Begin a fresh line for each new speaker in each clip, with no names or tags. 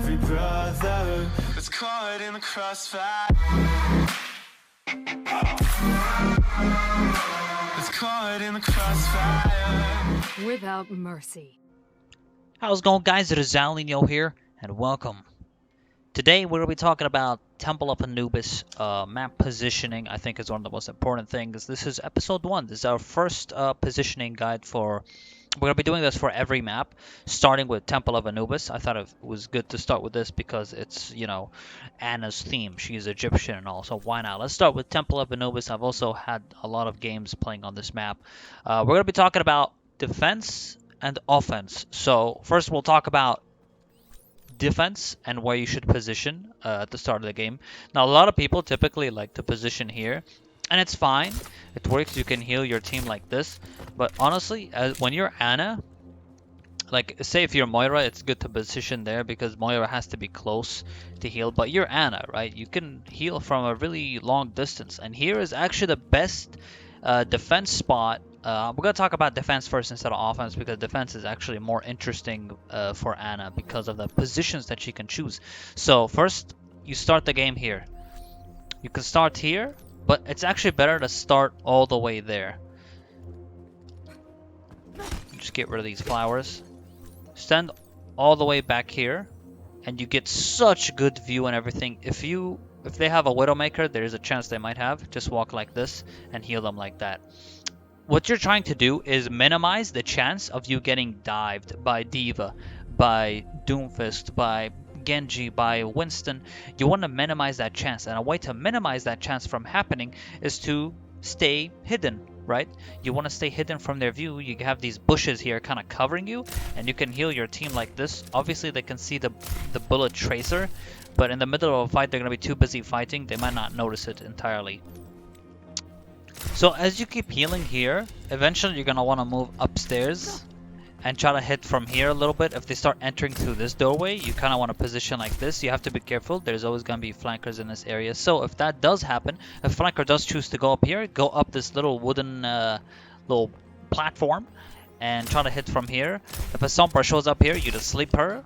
every brother that's caught in the crossfire. That's caught in the crossfire.
Without mercy.
How's it going, guys? It is Alninio here, and welcome. Today we're going to be talking about Temple of Anubis, map positioning. I think is one of the most important things. This is episode 1. This is our first positioning guide for... We're going to be doing this for every map, starting with Temple of Anubis. I thought it was good to start with this because it's, you know, Anna's theme. She's Egyptian and all, so why not? Let's start with Temple of Anubis. I've also had a lot of games playing on this map. We're going to be talking about defense and offense. So first we'll talk about defense and where you should position at the start of the game. Now a lot of people typically like to position here, and it's fine. It works. You can heal your team like this. But honestly, when you're Anna, like say if you're Moira, it's good to position there because Moira has to be close to heal. But you're Anna, right? You can heal from a really long distance. And here is actually the best defense spot. We're going to talk about defense first instead of offense because defense is actually more interesting for Anna because of the positions that she can choose. So first, you start the game here. You can start here, but it's actually better to start all the way there. Just get rid of these flowers. Stand all the way back here, and you get such good view and everything. If they have a Widowmaker, there is a chance they might have. Just walk like this and heal them like that. What you're trying to do is minimize the chance of you getting dived by D.Va, by Doomfist, by Genji, by Winston. You want to minimize that chance, and a way to minimize that chance from happening is to stay hidden, right? You want to stay hidden from their view. You have these bushes here kind of covering you, and you can heal your team like this. Obviously they can see the bullet tracer, but in the middle of a fight they're going to be too busy fighting. They might not notice it entirely. So as you keep healing here, eventually you're going to want to move upstairs and try to hit from here a little bit. If they start entering through this doorway, you kind of want to position like this. You have to be careful. There's always going to be flankers in this area. So if that does happen, if a flanker does choose to go up here, go up this little wooden little platform and try to hit from here. If a Sombra shows up here, you just sleep her.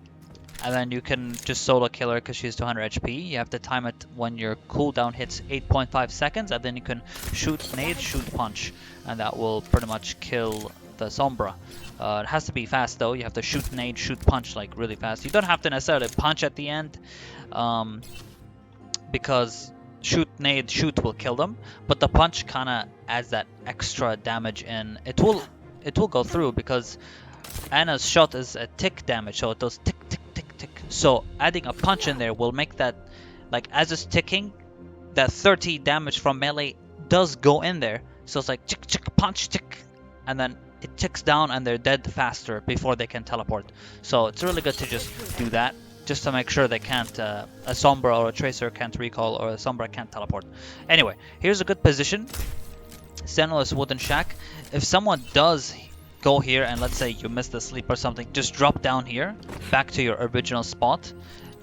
And then you can just solo kill her because she's 200 HP. You have to time it when your cooldown hits 8.5 seconds. And then you can shoot nade, shoot punch. And that will pretty much kill the Sombra. It has to be fast though. You have to shoot nade, shoot punch like really fast. You don't have to necessarily punch at the end. Because shoot nade, shoot will kill them. But the punch kind of adds that extra damage in. It will go through because Anna's shot is a tick damage. So it does tick, tick, tick, tick. So adding a punch in there will make that, like as it's ticking, that 30 damage from melee does go in there. So it's like tick, tick, punch, tick. And then it ticks down and they're dead faster before they can teleport. So it's really good to just do that, just to make sure they can't, a Sombra or a Tracer can't recall, or a Sombra can't teleport. Anyway, here's a good position. Stand on this wooden shack. If someone does go here and let's say you missed the sleep or something, just drop down here, back to your original spot,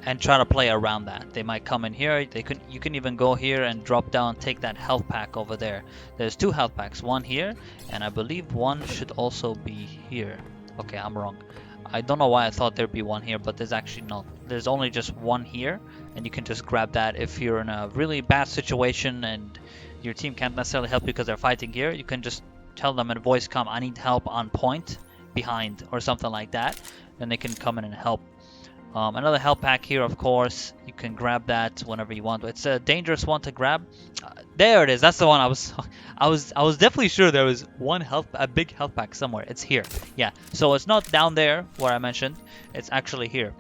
and try to play around that. They might come in here. You can even go here and drop down, take that health pack over there. There's 2 health packs, one here, and I believe one should also be here. Okay, I'm wrong. I don't know why I thought there'd be one here, but there's actually not. There's only just one here, and you can just grab that. If you're in a really bad situation and your team can't necessarily help you because they're fighting here, you can just tell them in voice comm, I need help on point behind or something like that. Then they can come in and help. Another health pack here, of course. You can grab that whenever you want. It's a dangerous one to grab. There it is. That's the one I was definitely sure there was a big health pack somewhere. It's here. Yeah. So it's not down there where I mentioned. It's actually here.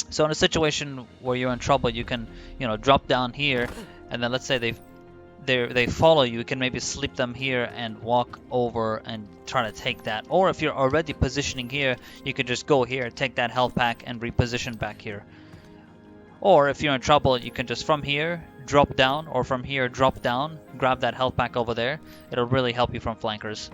So in a situation where you're in trouble, you can, you know, drop down here, and then let's say they follow you, you can maybe sleep them here and walk over and try to take that. Or if you're already positioning here, you could just go here, take that health pack and reposition back here. Or if you're in trouble, you can just from here drop down, or from here drop down, grab that health pack over there. It'll really help you from flankers.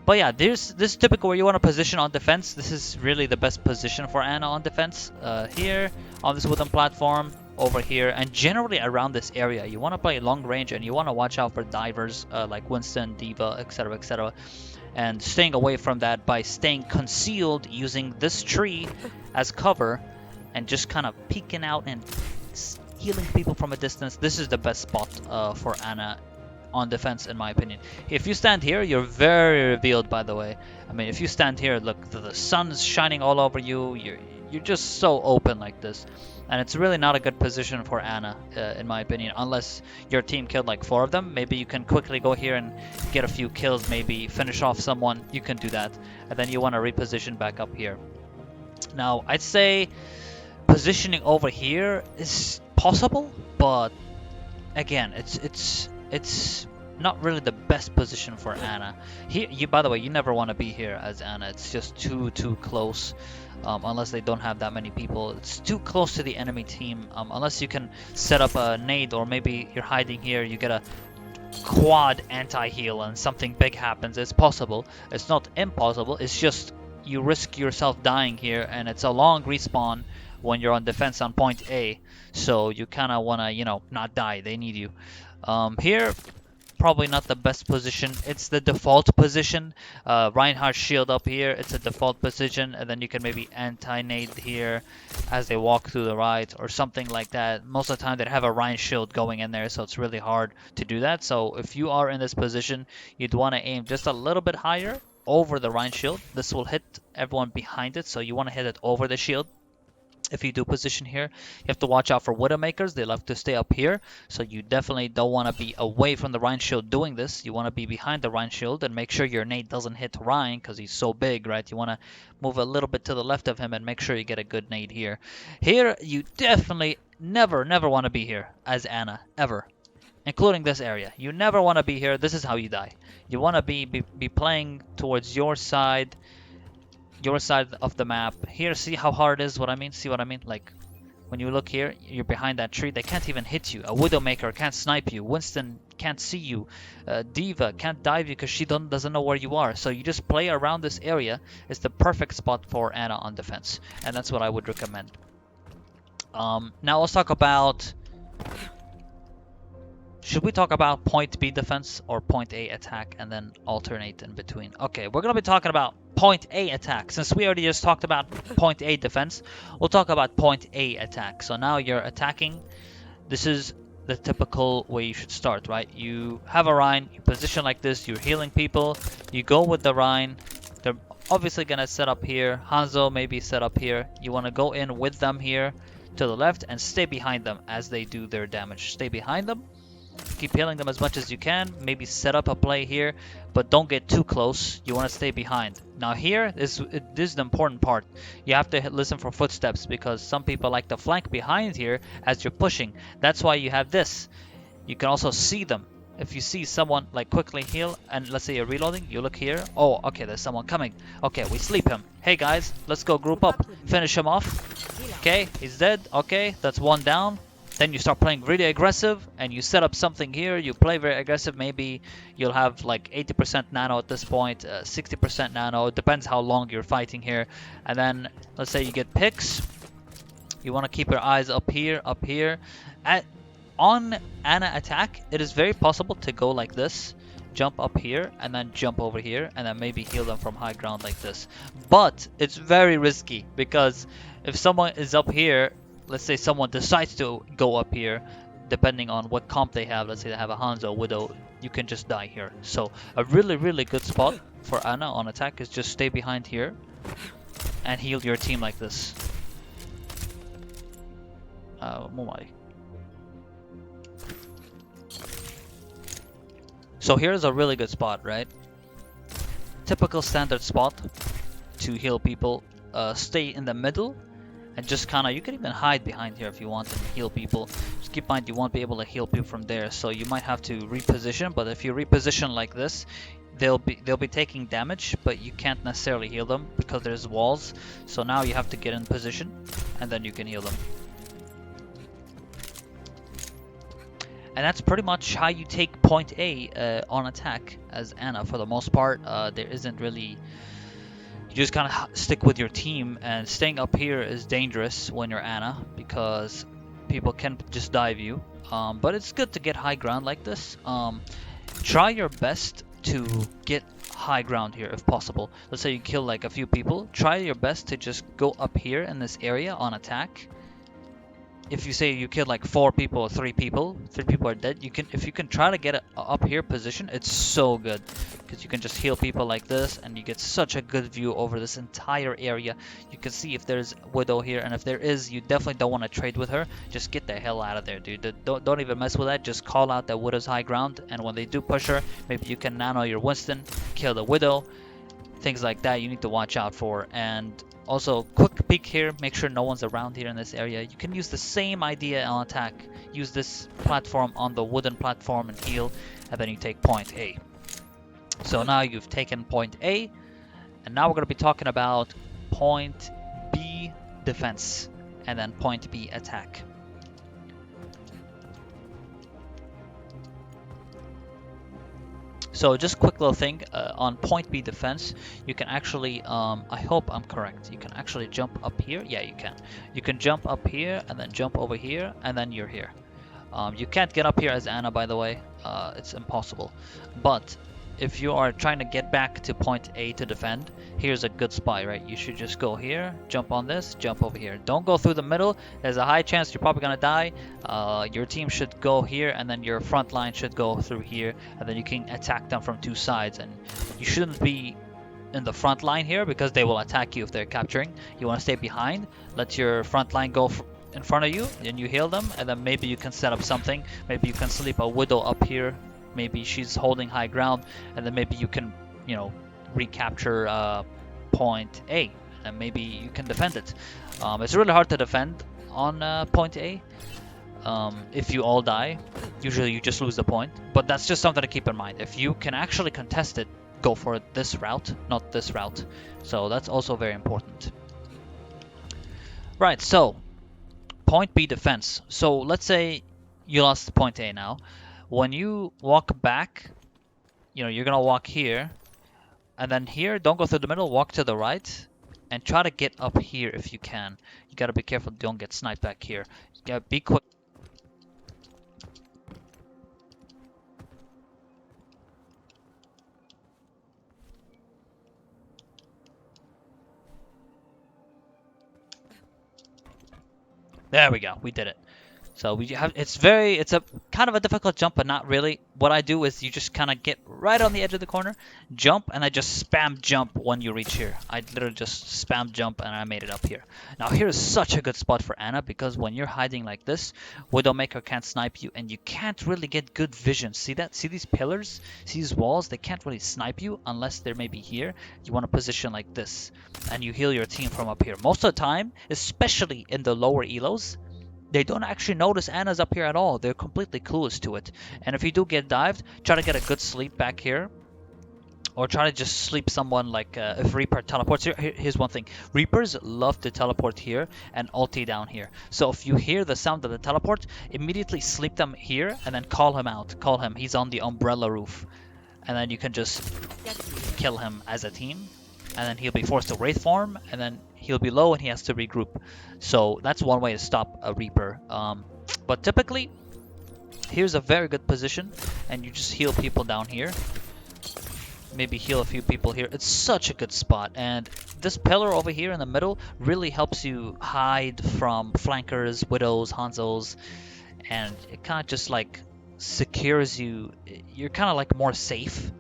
But yeah, this is typical where you want to position on defense. This is really the best position for Anna on defense. Here on this wooden platform, over here, and generally around this area. You want to play long range, and you want to watch out for divers like Winston, D.Va, etc, etc, and staying away from that by staying concealed using this tree as cover and just kind of peeking out and healing people from a distance, this is the best spot for Ana on defense, in my opinion. If you stand here, you're very revealed, by the way. I mean, if you stand here, look, the sun's shining all over you. You're just so open like this, and it's really not a good position for Ana, in my opinion, unless your team killed like 4 of them. Maybe you can quickly go here and get a few kills, maybe finish off someone. You can do that, and then you want to reposition back up here. Now, I'd say positioning over here is possible, but again, it's not really the best position for Ana. Here, by the way, you never want to be here as Ana. It's just too close. Unless they don't have that many people, it's too close to the enemy team. Unless you can set up a nade, or maybe you're hiding here, you get a quad anti-heal and something big happens. It's possible. It's not impossible. It's just you risk yourself dying here, and it's a long respawn when you're on defense on point A. So you kind of want to, you know, not die. They need you. Here, probably not the best position. It's the default position. Reinhardt's shield up here, it's a default position, and then you can maybe anti-nade here as they walk through the right or something like that. Most of the time they have a Rein shield going in there, so it's really hard to do that. So if you are in this position, you'd want to aim just a little bit higher over the Rein shield. This will hit everyone behind it, so you want to hit it over the shield. If you do position here, you have to watch out for Widowmakers. They love to stay up here, so you definitely don't want to be away from the Rein shield doing this. You want to be behind the Rein shield and make sure your nade doesn't hit Rein because he's so big, right? You want to move a little bit to the left of him and make sure you get a good nade here. Here, you definitely never want to be here as Ana, ever. Including this area. You never want to be here. This is how you die. You want to be playing towards your side of the map. Here, see how hard it is, what I mean? See what I mean? Like, when you look here, you're behind that tree. They can't even hit you. A Widowmaker can't snipe you. Winston can't see you. Diva can't dive you because she doesn't know where you are. So you just play around this area. It's the perfect spot for Ana on defense. And that's what I would recommend. Now let's talk about... Should we talk about point B defense or point A attack and then alternate in between? Okay, we're going to be talking about point A attack. Since we already just talked about point A defense, we'll talk about point A attack. So now you're attacking. This is the typical way you should start, right? You have a Rein, you position like this, you're healing people, you go with the Rein. They're obviously going to set up here. Hanzo maybe set up here. You want to go in with them here to the left and stay behind them as they do their damage. Stay behind them. Keep healing them as much as you can. Maybe set up a play here, but don't get too close. You want to stay behind. Now here, this is the important part. You have to listen for footsteps because some people like to flank behind here as you're pushing. That's why you have this. You can also see them. If you see someone like quickly heal, and let's say you're reloading, you look here. Oh, okay, there's someone coming. Okay, we sleep him. Hey guys, let's go group up. Finish him off. Okay, he's dead. Okay, that's one down. Then you start playing really aggressive and you set up something here. You play very aggressive. Maybe you'll have like 80% nano at this point, 60% nano. It depends how long you're fighting here. And then let's say you get picks. You want to keep your eyes up here, up here. On Ana attack, it is very possible to go like this. Jump up here and then jump over here and then maybe heal them from high ground like this. But it's very risky because if someone is up here, let's say someone decides to go up here, depending on what comp they have. Let's say they have a Hanzo, Widow, you can just die here. So a really good spot for Ana on attack is just stay behind here and heal your team like this. Mumai. So here's a really good spot, right? Typical standard spot to heal people. Stay in the middle. And just kind of, you can even hide behind here if you want and heal people. Just keep in mind you won't be able to heal people from there, so you might have to reposition. But if you reposition like this, they'll be taking damage, but you can't necessarily heal them because there's walls. So now you have to get in position, and then you can heal them. And that's pretty much how you take point A on attack as Ana for the most part. There isn't really... You just kind of stick with your team, and staying up here is dangerous when you're Ana because people can just dive you. But it's good to get high ground like this. Try your best to get high ground here if possible. Let's say you kill like a few people, try your best to just go up here in this area on attack. If you say you killed like 4 people or 3 people are dead, if you can try to get a up here position, it's so good because you can just heal people like this and you get such a good view over this entire area. You can see if there's Widow here, and if there is, you definitely don't want to trade with her. Just get the hell out of there, dude. Don't even mess with that. Just call out that Widow's high ground, and when they do push her, maybe you can nano your Winston, kill the Widow. Things like that you need to watch out for. And also, quick peek here, make sure no one's around here in this area. You can use the same idea on attack. Use this platform on the wooden platform and heal, and then you take point A. So now you've taken point A, and now we're going to be talking about point B defense, and then point B attack. So just quick little thing, on point B defense, you can actually, I hope I'm correct, you can actually jump up here. Yeah, you can. You can jump up here and then jump over here and then you're here. You can't get up here as Anna, by the way. It's impossible. But if you are trying to get back to point A to defend, here's a good spot, right? You should just go here, jump on this, jump over here. Don't go through the middle. There's a high chance you're probably gonna die. Your team should go here, and then your front line should go through here, and then you can attack them from 2 sides. And you shouldn't be in the front line here because they will attack you if they're capturing. You want to stay behind, let your front line go in front of you, and you heal them, and then maybe you can set up something. Maybe you can sleep a Widow up here. Maybe she's holding high ground, and then maybe you can, you know, recapture point A, and maybe you can defend it. It's really hard to defend on point A. If you all die, usually you just lose the point, but that's just something to keep in mind. If you can actually contest it, go for this route, not this route. So that's also very important. Right, so point B defense. So let's say you lost point A now. When you walk back, you know, you're gonna walk here, and then here, don't go through the middle, walk to the right, and try to get up here if you can. You gotta be careful, don't get sniped back here. You gotta be quick. There we go, we did it. So it's a kind of a difficult jump, but not really. What I do is you just kind of get right on the edge of the corner, jump, and I just spam jump when you reach here. I literally just spam jump and I made it up here. Now here's such a good spot for Anna, because when you're hiding like this, Widowmaker can't snipe you and you can't really get good vision. See that? See these pillars? See these walls? They can't really snipe you unless they're maybe here. You want to position like this and you heal your team from up here. Most of the time, especially in the lower elos, they don't actually notice Anna's up here at all. They're completely clueless to it. And if you do get dived, try to get a good sleep back here. Or try to just sleep someone like if Reaper teleports here. Here's one thing. Reapers love to teleport here and ulti down here. So if you hear the sound of the teleport, immediately sleep them here and then call him out. Call him. He's on the umbrella roof. And then you can just kill him as a team. And then he'll be forced to Wraith form, and then he'll be low and he has to regroup. So that's one way to stop a Reaper. But typically, here's a very good position, and you just heal people down here. Maybe heal a few people here. It's such a good spot, and this pillar over here in the middle really helps you hide from flankers, Widows, Hanzos, and it kind of just like secures you. You're kind of like more safe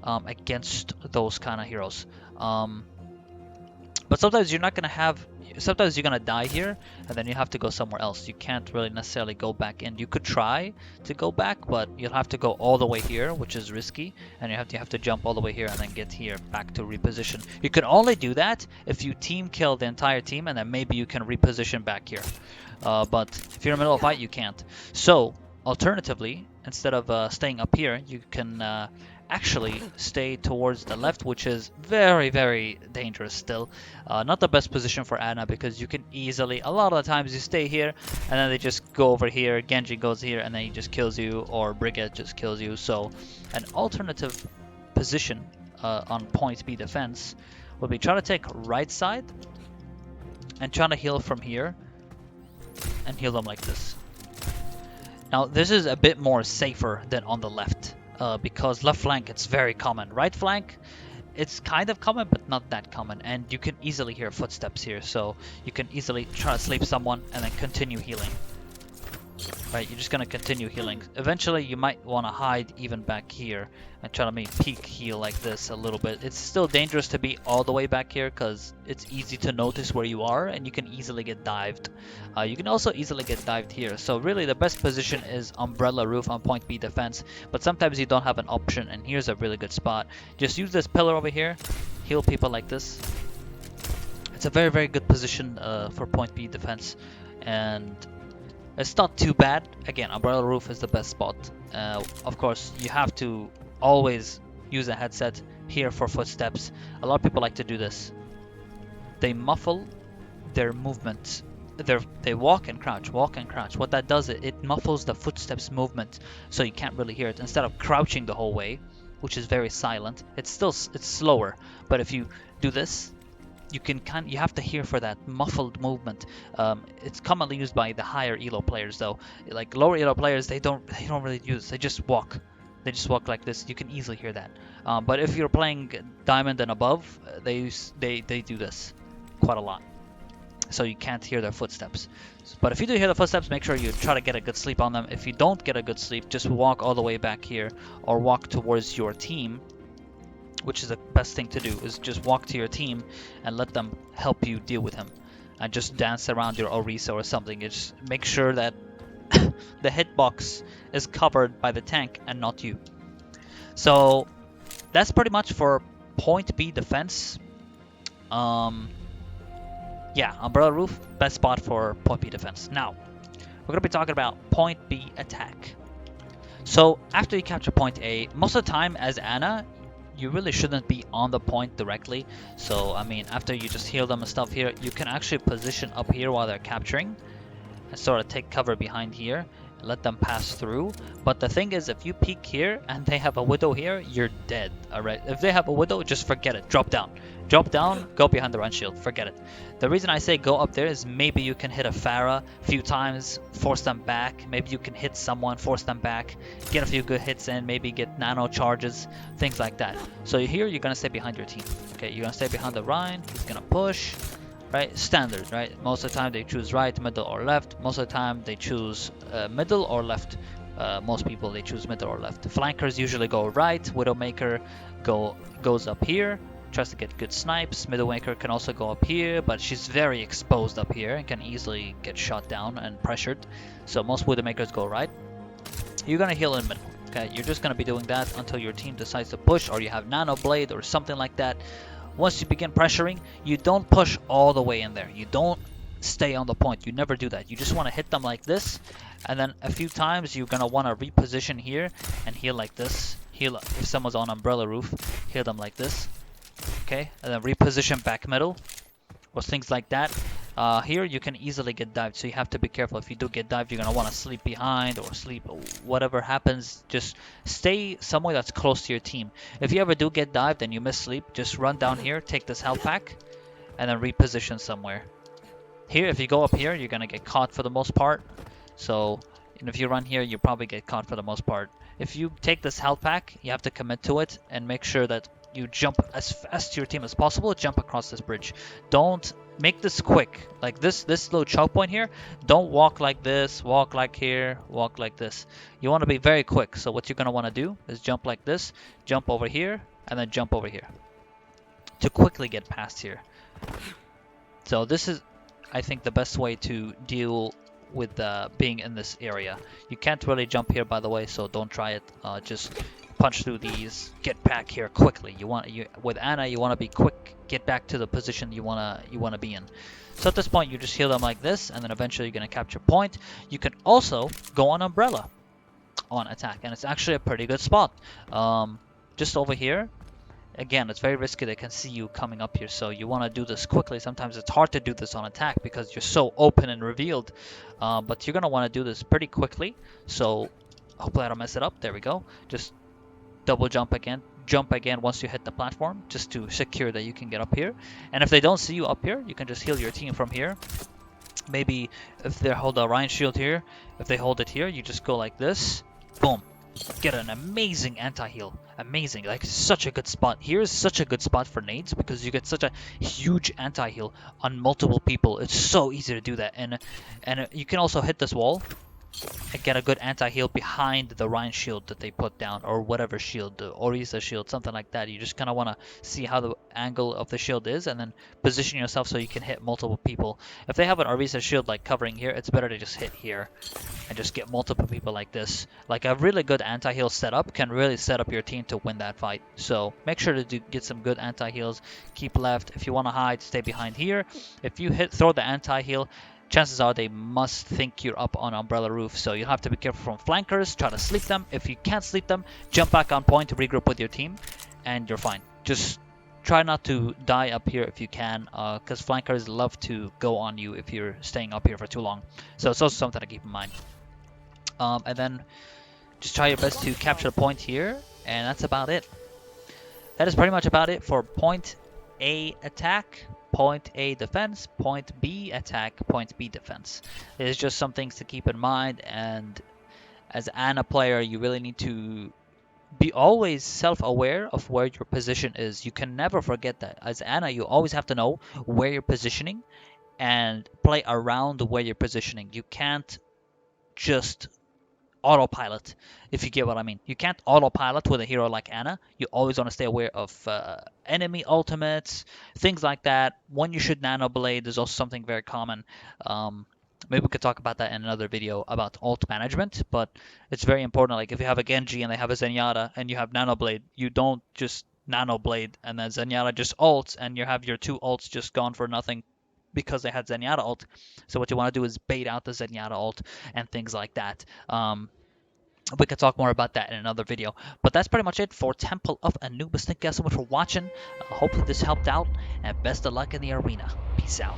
against those kind of heroes. But sometimes you're not gonna have. Sometimes you're gonna die here, and then you have to go somewhere else. You can't really necessarily go back in. You could try to go back, but you'll have to go all the way here, which is risky, and you have to jump all the way here and then get here back to reposition. You can only do that if you team kill the entire team, and then maybe you can reposition back here. But if you're in the middle of a fight, you can't. So alternatively, instead of staying up here, you can actually stay towards the left, which is very, very dangerous still. Not the best position for Anna, because you can easily, a lot of the times you stay here and then they just go over here, Genji goes here and then he just kills you, or Brigette just kills you. So an alternative position on point B defense would be try to take right side and try to heal from here and heal them like this. Now this is a bit more safer than on the left. because left flank it's very common. Right flank, it's kind of common, but not that common, and you can easily hear footsteps here, so you can easily try to sleep someone and then continue healing. Right, you're just gonna continue healing. Eventually, you might want to hide even back here and try to maybe peek heal like this a little bit. It's still dangerous to be all the way back here because it's easy to notice where you are and you can easily get dived. You can also easily get dived here. So really, the best position is umbrella roof on point B defense, but sometimes you don't have an option, and here's a really good spot. Just use this pillar over here, heal people like this. It's a very, very good position for point B defense, and it's not too bad. Again, umbrella roof is the best spot. Of course, you have to always use a headset here for footsteps. A lot of people like to do this. They muffle their movements. They walk and crouch, walk and crouch. What that does, it muffles the footsteps movement, so you can't really hear it. Instead of crouching the whole way, which is very silent, it's slower. But if you do this, you have to hear for that muffled movement. It's commonly used by the higher elo players though. Like lower elo players, they don't really use. They just walk. They just walk like this. You can easily hear that. But if you're playing diamond and above, they do this quite a lot, so you can't hear their footsteps. But if you do hear the footsteps, make sure you try to get a good sleep on them. If you don't get a good sleep, just walk all the way back here or walk towards your team, which is the best thing to do, is just walk to your team and let them help you deal with him. And just dance around your Orisa or something. Just make sure that the hitbox is covered by the tank and not you. So that's pretty much for point B defense. Yeah, umbrella roof, best spot for point B defense. Now, we're going to be talking about point B attack. So after you capture point A, most of the time as Ana, you really shouldn't be on the point directly. So I mean, after you just heal them and stuff here, you can actually position up here while they're capturing and sort of take cover behind here and let them pass through. But the thing is, if you peek here and they have a widow here, you're dead. Alright, if they have a widow, just forget it. Drop down, go behind the run shield, forget it. The reason I say go up there is maybe you can hit a Pharah a few times, force them back. Maybe you can hit someone, force them back, get a few good hits in, maybe get nano charges, things like that. So here you're gonna stay behind your team. Okay, you're gonna stay behind the Rhine. He's gonna push. Right, standard, right? Most of the time they choose right, middle, or left. Most of the time they choose middle or left. Most people, they choose middle or left. Flankers usually go right. Widowmaker goes up here, tries to get good snipes. Middlemaker can also go up here, but she's very exposed up here and can easily get shot down and pressured. So most Widowmakers go right. You're gonna heal in middle. Okay, you're just gonna be doing that until your team decides to push, or you have Nano Blade or something like that. Once you begin pressuring, you don't push all the way in there. You don't stay on the point. You never do that. You just want to hit them like this, and then a few times you're gonna want to reposition here and heal like this. Heal if someone's on umbrella roof, heal them like this. Okay, and then reposition back middle or things like that. Here you can easily get dived, so you have to be careful. If you do get dived, you're gonna want to sleep behind or sleep. Whatever happens, just stay somewhere that's close to your team. If you ever do get dived and you miss sleep, just run down here, take this health pack, and then reposition somewhere. Here, if you go up here, you're gonna get caught for the most part. So, and if you run here, you probably get caught for the most part. If you take this health pack, you have to commit to it and make sure that you jump as fast to your team as possible. Jump across this bridge. Don't make this quick. Like this little choke point here. Don't walk like this. Walk like here. Walk like this. You want to be very quick. So what you're gonna want to do is jump like this. Jump over here and then jump over here to quickly get past here. So this is, I think, the best way to deal with being in this area. You can't really jump here, by the way, so don't try it. Just punch through these, get back here quickly. With Ana, you want to be quick, get back to the position you wanna be in. So at this point, you just heal them like this, and then eventually you're gonna capture point. You can also go on umbrella on attack, and it's actually a pretty good spot. Just over here. Again, it's very risky. They can see you coming up here, so you want to do this quickly. Sometimes it's hard to do this on attack because you're so open and revealed, but you're gonna want to do this pretty quickly. So hopefully I don't mess it up. There we go. Just double jump again once you hit the platform, just to secure that you can get up here. And if they don't see you up here, you can just heal your team from here. Maybe if they hold a Rhine shield here, if they hold it here, you just go like this, boom, get an amazing anti-heal. Amazing, like such a good spot. Here's such a good spot for nades because you get such a huge anti-heal on multiple people. It's so easy to do that, and you can also hit this wall and get a good anti-heal behind the Rhine shield that they put down, or whatever shield, the Orisa shield, something like that. You just kind of want to see how the angle of the shield is, and then position yourself so you can hit multiple people. If they have an Orisa shield like covering here, it's better to just hit here and just get multiple people like this. Like a really good anti-heal setup can really set up your team to win that fight. So make sure to get some good anti-heals. Keep left. If you want to hide, stay behind here. If you throw the anti-heal, chances are they must think you're up on Umbrella Roof, so you have to be careful from flankers, try to sleep them. If you can't sleep them, jump back on point to regroup with your team, and you're fine. Just try not to die up here if you can, because flankers love to go on you if you're staying up here for too long. So it's also something to keep in mind. And then just try your best to capture the point here, and that's about it. That is pretty much about it for point A attack, point A defense, point B attack, point B defense. There's just some things to keep in mind, and as an Ana player, you really need to be always self-aware of where your position is. You can never forget that. As Ana, you always have to know where you're positioning and play around where you're positioning. You can't just autopilot, if you get what I mean. You can't autopilot with a hero like Ana. You always want to stay aware of enemy ultimates, things like that. When you should nano blade is also something very common. Maybe we could talk about that in another video about ult management, but it's very important. Like if you have a Genji and they have a Zenyatta and you have nano blade, you don't just nano blade and then Zenyatta just ults and you have your two ults just gone for nothing because they had Zenyatta ult. So what you want to do is bait out the Zenyatta ult and things like that. We could talk more about that in another video. But that's pretty much it for Temple of Anubis. Thank you guys so much for watching. Hopefully this helped out, and best of luck in the arena. Peace out.